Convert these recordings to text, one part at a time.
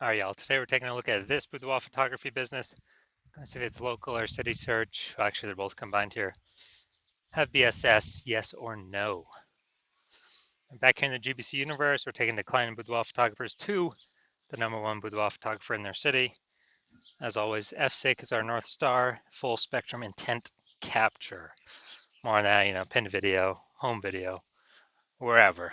All right, y'all. Today we're taking a look at this boudoir photography business. Let's see if it's local or city search. Well, actually, they're both combined here. Have BSS, yes or no? And back here in the GBC universe, we're taking declining boudoir photographers to the #1 boudoir photographer in their city. As always, FSIC is our North Star, full spectrum intent capture. More on that, pinned video, home video, wherever.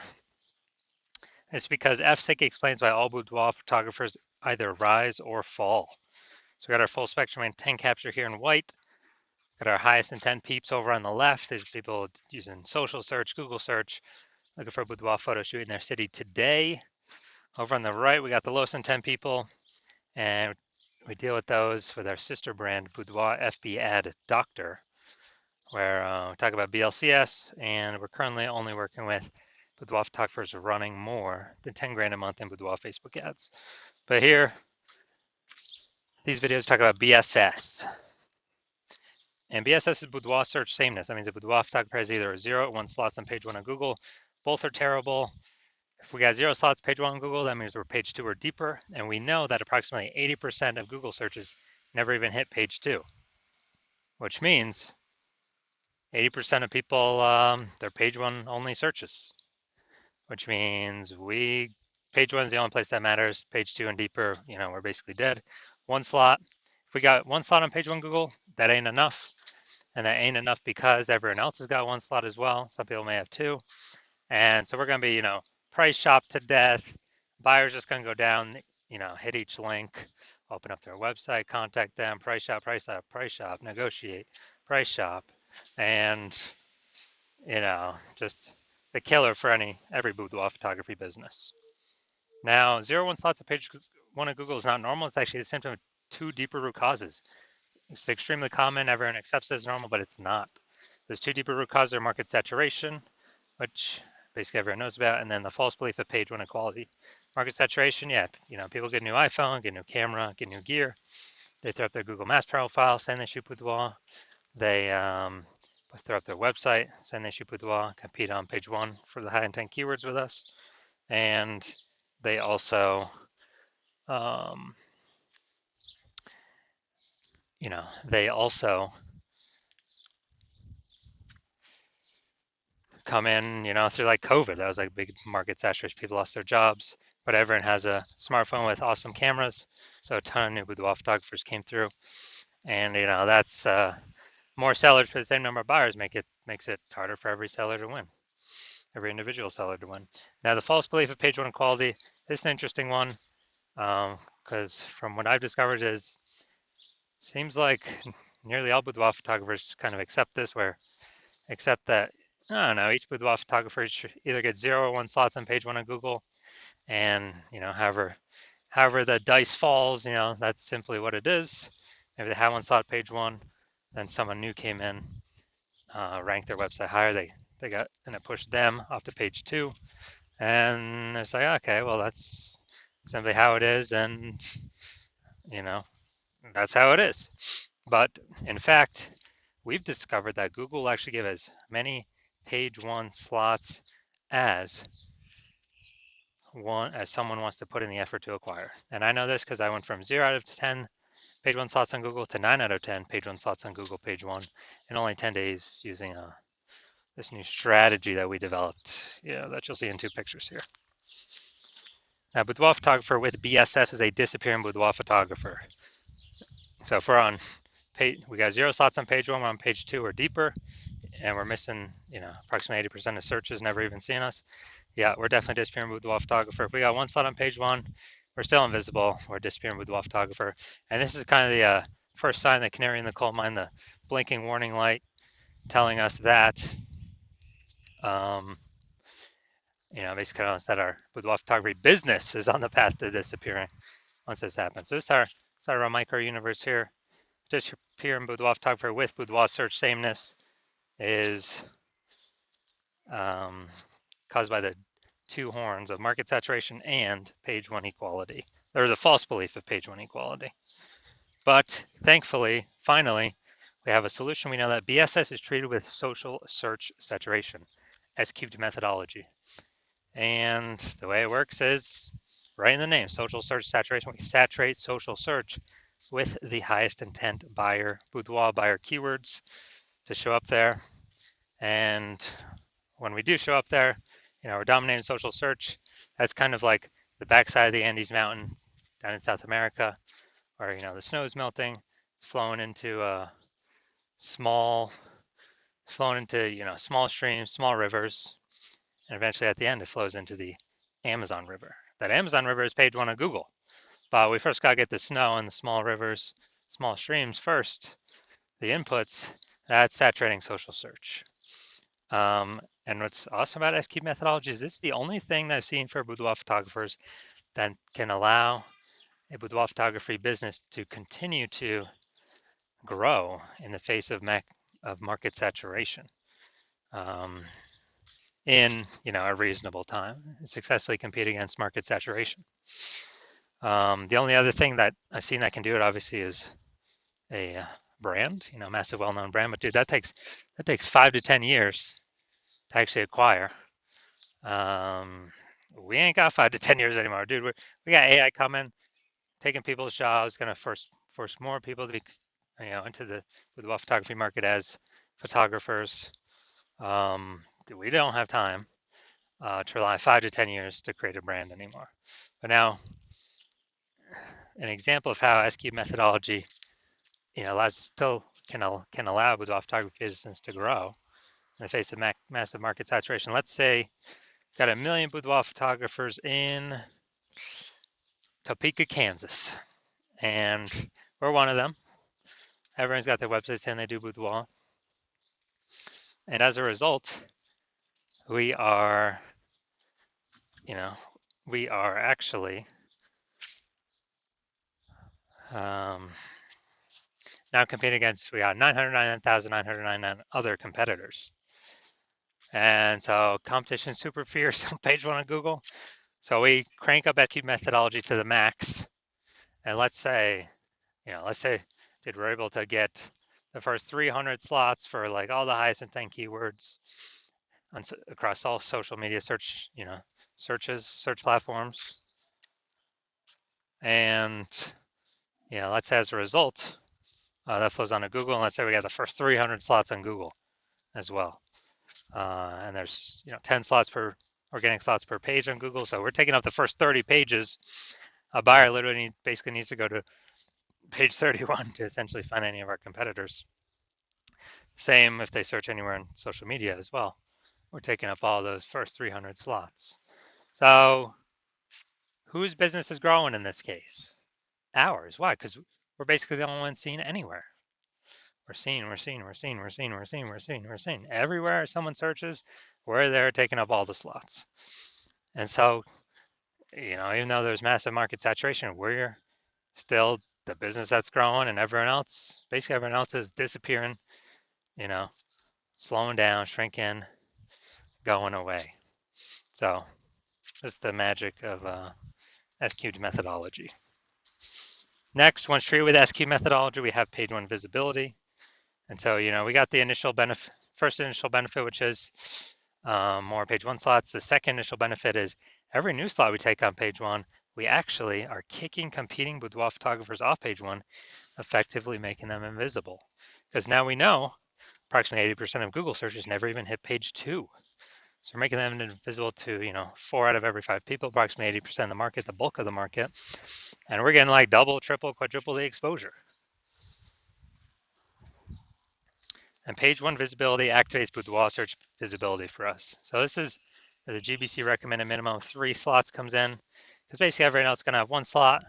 It's because FSIC explains why all boudoir photographers either rise or fall. So we got our full spectrum intent capture here in white. Got our highest intent peeps over on the left. There's people using social search, Google search, looking for a boudoir photo shoot in their city today. Over on the right, we got the lowest intent people, and we deal with those with our sister brand, Boudoir FB Ad Doctor, where we talk about BLCS, and we're currently only working with boudoir photographers running more than 10 grand a month in boudoir Facebook ads. But here, these videos talk about BSS. And BSS is boudoir search sameness. That means a boudoir photographer has either 0 or 1 slots on page 1 on Google. Both are terrible. If we got 0 slots page 1 on Google, that means we're page 2 or deeper. And we know that approximately 80% of Google searches never even hit page 2, which means 80% of people, they're page 1 only searches, which means page 1 is the only place that matters. Page 2 and deeper, we're basically dead. 1 slot. If we got 1 slot on page 1 Google, that ain't enough. And that ain't enough because everyone else has got 1 slot as well. Some people may have 2. And so we're going to be, price shop to death. Buyers just going to go down, hit each link, open up their website, contact them, price shop, negotiate, price shop. And, just the killer for every boudoir photography business. Now, 0 1 slots on page 1 of Google is not normal. It's actually the symptom of 2 deeper root causes. It's extremely common. Everyone accepts it as normal, but it's not. There's 2 deeper root causes: market saturation, which basically everyone knows about, and then the false belief of page 1 equality. Market saturation, yeah, people get a new iPhone, get a new camera, get new gear. They throw up their Google Maps profile, saying they shoot boudoir. They throw up their website, saying they shoot boudoir, compete on page 1 for the high intent keywords with us, and they also they also come in, through like COVID. That was like big market saturation. People lost their jobs, but everyone has a smartphone with awesome cameras. So a ton of new boudoir photographers came through, and that's more sellers for the same number of buyers makes it harder for every seller to win, every individual seller to win. Now the false belief of page 1 equality. This is an interesting one because from what I've discovered seems like nearly all boudoir photographers kind of accept that I don't know, each boudoir photographer should either get 0 or 1 slots on page 1 on Google, and however the dice falls, that's simply what it is. If they have 1 slot page 1, then someone new came in, ranked their website higher, and it pushed them off to page 2, and it's like, okay, well that's simply how it is, and that's how it is. But in fact, we've discovered that Google will actually give as many page 1 slots as someone wants to put in the effort to acquire. And I know this because I went from 0 out of 10 page 1 slots on Google to 9 out of 10 page 1 slots on Google page 1 in only 10 days using this new strategy that we developed, that you'll see in 2 pictures here. Now, boudoir photographer with BSS is a disappearing boudoir photographer. So if we're on we got 0 slots on page 1, we're on page 2 or deeper, and we're missing, approximately 80% of searches never even seeing us. Yeah, we're definitely disappearing boudoir photographer. If we got 1 slot on page 1, we're still invisible. We're disappearing boudoir photographer. And this is kind of the first sign, the canary in the coal mine, the blinking warning light telling us that, basically telling us that our boudoir photography business is on the path to disappearing once this happens. So this is our micro universe here. Disappearing boudoir photographer with boudoir search sameness is caused by the 2 horns of market saturation and page 1 equality. There is a false belief of page 1 equality. But thankfully, finally, we have a solution. We know that BSS is treated with social search saturation, S-cubed methodology. And the way it works is right in the name, social search saturation. We saturate social search with the highest intent buyer, boudoir buyer keywords to show up there. And when we do show up there, we're dominating social search. That's kind of like the backside of the Andes Mountain down in South America, where the snow is melting. It's flowing into small, flowing into small streams, small rivers, and eventually at the end it flows into the Amazon River. That Amazon River is page one of Google, but we first got to get the snow and the small rivers, small streams first. The inputs, that's saturating social search. And what's awesome about SQ methodology is it's the only thing that I've seen for boudoir photographers that can allow a boudoir photography business to continue to grow in the face of market saturation in a reasonable time, and successfully compete against market saturation. The only other thing that I've seen that can do it obviously is a brand, massive well-known brand. But dude, that takes 5 to 10 years to actually acquire. We ain't got 5 to 10 years anymore, dude. We got AI coming, taking people's jobs, gonna force more people to be, into the photography market as photographers. We don't have time to rely 5 to 10 years to create a brand anymore. But now, an example of how SQ methodology, still can allow boudoir photography business to grow in the face of massive market saturation. Let's say got 1 million boudoir photographers in Topeka, Kansas, and we're one of them. Everyone's got their website saying they do boudoir, and as a result, we are actually now competing against, we got 999,999 other competitors. And so competition is super fierce on page one of Google. So we crank up SQ methodology to the max. And let's say dude, we're able to get the first 300 slots for like all the highest intent keywords across all social media search platforms. And let's say as a result, that flows onto Google. And let's say we got the first 300 slots on Google as well. And there's 10 slots per organic slots per page on Google. So we're taking up the first 30 pages. A buyer literally basically needs to go to page 31 to essentially find any of our competitors. Same if they search anywhere on social media as well. We're taking up all those first 300 slots. So whose business is growing in this case? Ours. Why? Because we're basically the only ones seen anywhere. We're seen. Everywhere someone searches, we're there taking up all the slots. And so, even though there's massive market saturation, we're still the business that's growing, and everyone else is disappearing, slowing down, shrinking, going away. So that's the magic of SQ methodology. Next, once treated with SQ methodology, we have page one visibility. And so, we got the first initial benefit, which is more page one slots. The second initial benefit is every new slot we take on page one, we actually are kicking competing boudoir photographers off page one, effectively making them invisible. Because now we know approximately 80% of Google searches never even hit page two. So we're making them invisible to, 4 out of every 5 people, approximately 80% of the market, the bulk of the market. And we're getting like double, triple, quadruple the exposure. And page one visibility activates boudoir search visibility for us. So this is where the GBC recommended minimum of 3 slots comes in, because basically everyone else is going to have 1 slot.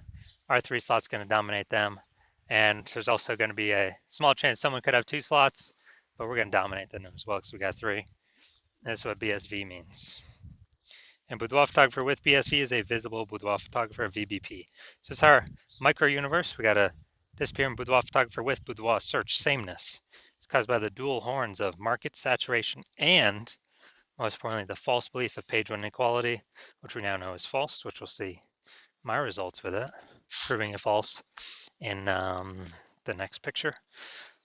Our 3 slots going to dominate them. And there's also going to be a small chance someone could have 2 slots, but we're going to dominate them as well because we got 3. And that's what BSV means. And boudoir photographer with BSV is a visible boudoir photographer, VBP. So it's our micro universe. We got a disappearing boudoir photographer with boudoir search sameness. It's caused by the dual horns of market saturation and, most importantly, the false belief of page one inequality, which we now know is false, which we'll see my results with it, proving it false in the next picture.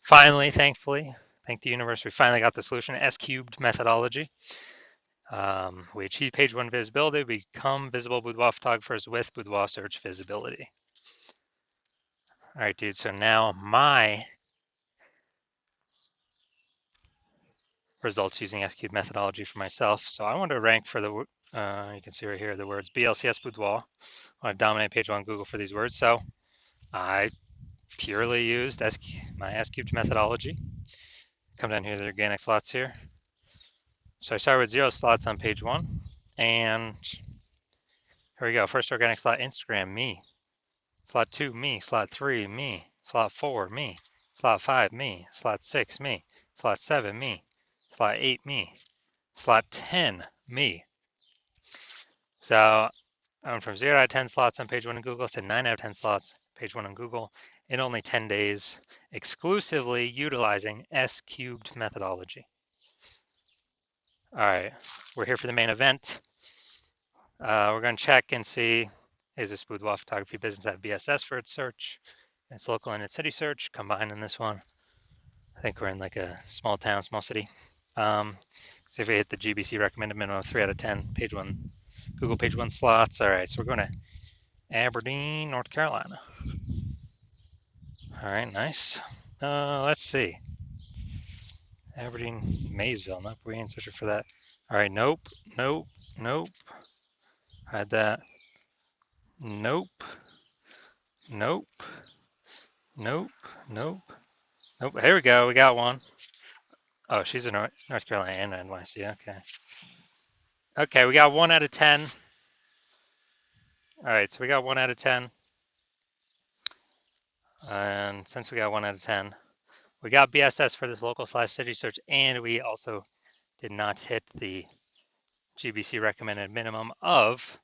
Finally, thankfully, thank the universe, we finally got the solution, S-cubed methodology. We achieve page one visibility, we become visible boudoir photographers with boudoir search visibility. All right, dude, so now my results using SQ methodology for myself. So I want to rank for the, you can see right here, the words BLCS boudoir. I want to dominate page one Google for these words. So I purely used my S-cubed methodology. Come down here to the organic slots here. So I start with 0 slots on page one. And here we go. First organic slot, Instagram, me. Slot 2, me. Slot 3, me. Slot 4, me. Slot 5, me. Slot 6, me. Slot 7, me. Slot 8, me. Slot 10, me. So I went from 0 out of 10 slots on page one in Google to 9 out of 10 slots page one on Google in only 10 days, exclusively utilizing S-cubed methodology. All right, we're here for the main event. We're going to check and see, is this boudoir photography business have BSS for its search? It's local and its city search combined in this one. I think we're in like a small town, small city. See if we hit the GBC recommended minimum of 3 out of 10 page one, Google page one slots. All right, so we're going to Aberdeen, North Carolina. All right, nice. Let's see. Aberdeen, Maysville. Nope, we ain't searching for that. All right, nope, nope, nope. Had that. Nope, nope, nope, nope, nope. Here we go. We got one. Oh, she's in North Carolina and NYC. Okay. Okay, we got 1 out of 10. All right, so we got 1 out of 10. And since we got 1 out of 10, we got BSS for this local / city search, and we also did not hit the GBC recommended minimum of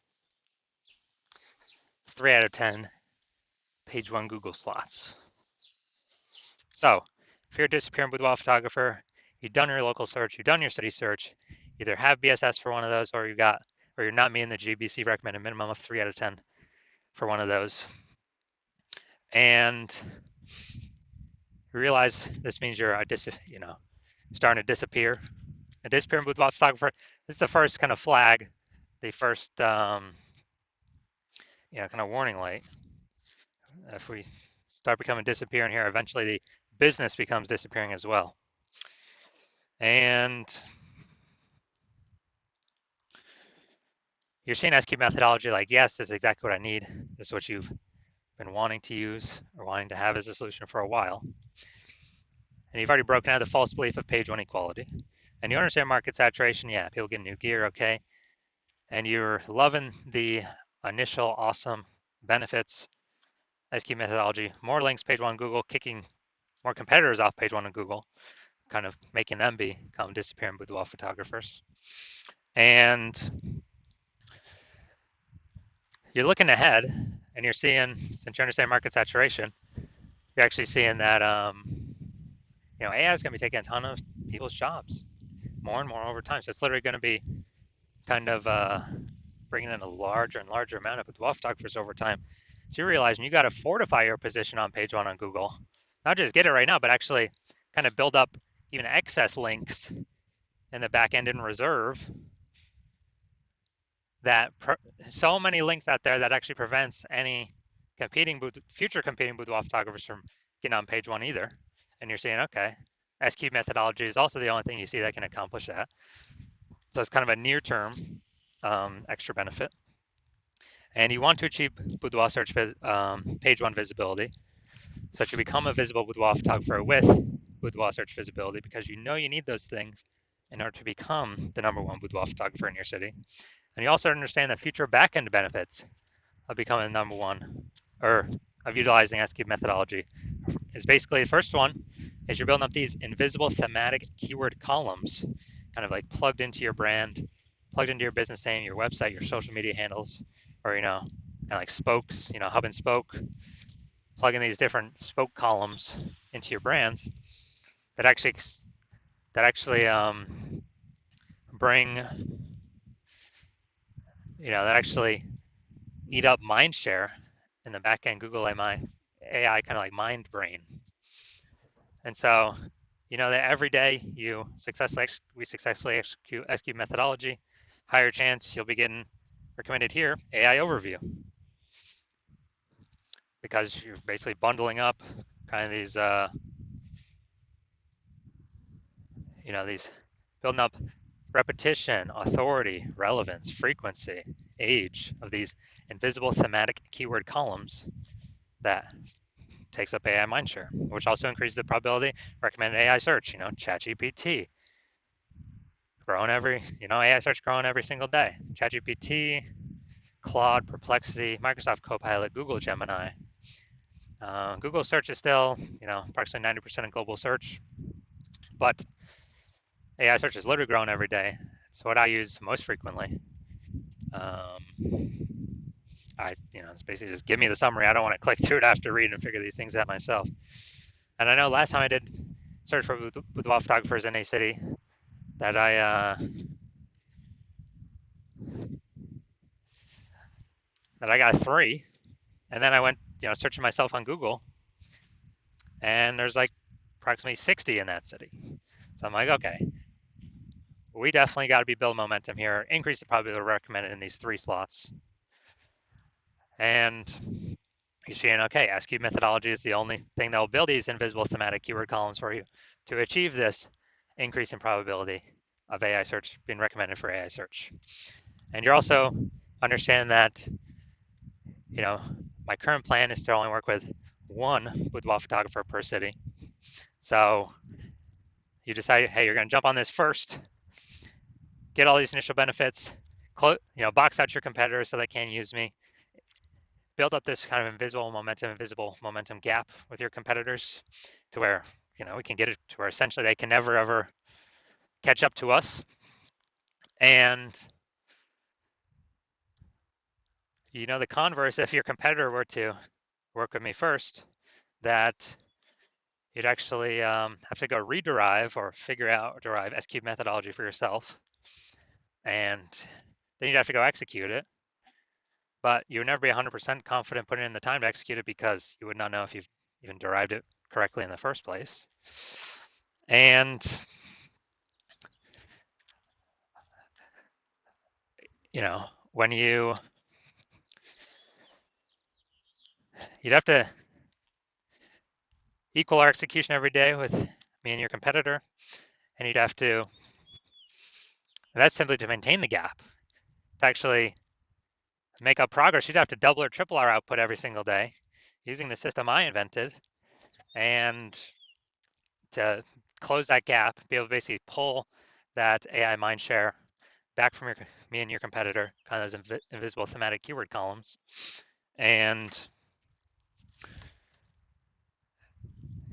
3 out of 10 page one Google slots. So if you're a disappearing boudoir photographer, you've done your local search, you've done your city search, either have BSS for one of those, or you're not meeting the GBC recommended minimum of 3 out of 10 for one of those. And you realize this means you're starting to disappear. A disappearing boudoir photographer. This is the first kind of flag, the first kind of warning light. If we start becoming disappearing here, eventually the business becomes disappearing as well. And you're seeing SQ methodology like, yes, this is exactly what I need. This is what you've been wanting to use or wanting to have as a solution for a while. And you've already broken out the false belief of page one equality. And you understand market saturation. Yeah, people get new gear, okay. And you're loving the initial awesome benefits, SQ methodology, more links page one Google, kicking more competitors off page one on Google, kind of making them become disappearing boudoir photographers. And you're looking ahead and you're seeing, since you understand market saturation, you're actually seeing that AI is going to be taking a ton of people's jobs more and more over time. So it's literally going to be kind of bringing in a larger and larger amount of boudoir photographers over time. So you're realizing you got to fortify your position on page one on Google, not just get it right now, but actually kind of build up even excess links in the back end in reserve. That so many links out there that actually prevents any future competing boudoir photographers from getting on page one either. And you're saying, okay, SQ methodology is also the only thing you see that can accomplish that. So it's kind of a near-term extra benefit. And you want to achieve boudoir search page one visibility, so that you become a visible boudoir photographer with boudoir search visibility, because you know you need those things in order to become the #1 boudoir photographer in your city. And you also understand the future back-end benefits of becoming #1 or of utilizing SQ methodology. Is basically the first one is you're building up these invisible thematic keyword columns, kind of like plugged into your brand, plugged into your business name, your website, your social media handles, or kind of like spokes, hub and spoke, plugging these different spoke columns into your brand that actually bring, that actually eat up mind share in the back end Google AI kind of like mind brain. And so, that every day we successfully execute SQ methodology, higher chance you'll be getting recommended here AI overview, because you're basically bundling up kind of these, these building up repetition, authority, relevance, frequency, age of these invisible thematic keyword columns that takes up AI mindshare, which also increases the probability of recommended AI search. ChatGPT growing AI search growing every single day. ChatGPT, Claude, Perplexity, Microsoft Copilot, Google Gemini. Google search is still, approximately 90% of global search, but AI search is literally growing every day. It's what I use most frequently. It's basically just give me the summary. I don't want to click through it after read and figure these things out myself. And I know last time I did search for boudoir photographers in a city that I got 3, and then I went searching myself on Google, and there's like approximately 60 in that city. So I'm like, okay, we definitely got to be building momentum here, increase the probability of recommended in these 3 slots. And you're seeing, okay, SQ methodology is the only thing that will build these invisible thematic keyword columns for you to achieve this increase in probability of AI search being recommended for AI search. And you're also understanding that, my current plan is to only work with 1 boudoir photographer per city. So you decide, hey, you're going to jump on this first, get all these initial benefits, box out your competitors so they can't use me, build up this kind of invisible momentum gap with your competitors to where, we can get it to where essentially they can never, ever catch up to us. And, the converse, if your competitor were to work with me first, that you'd actually have to go rederive or derive S-cube methodology for yourself. And then you'd have to go execute it. But you would never be 100% confident putting in the time to execute it because you would not know if you've even derived it correctly in the first place. And, when you'd have to equal our execution every day with me and your competitor, and that's simply to maintain the gap. To actually make up progress, you'd have to double or triple our output every single day using the system I invented, and to close that gap, be able to basically pull that AI mindshare back from me and your competitor, kind of those invisible thematic keyword columns. And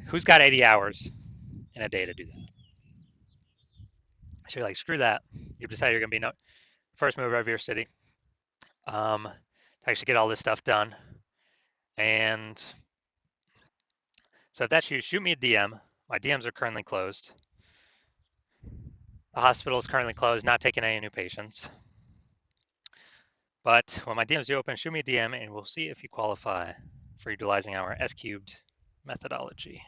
who's got 80 hours in a day to do that? So you're like, screw that. You've decided you're going to be first mover of your city to actually get all this stuff done. And so if that's you, shoot me a DM. My DMs are currently closed. The hospital is currently closed, not taking any new patients. But when my DMs do open, shoot me a DM and we'll see if you qualify for utilizing our S-cubed methodology.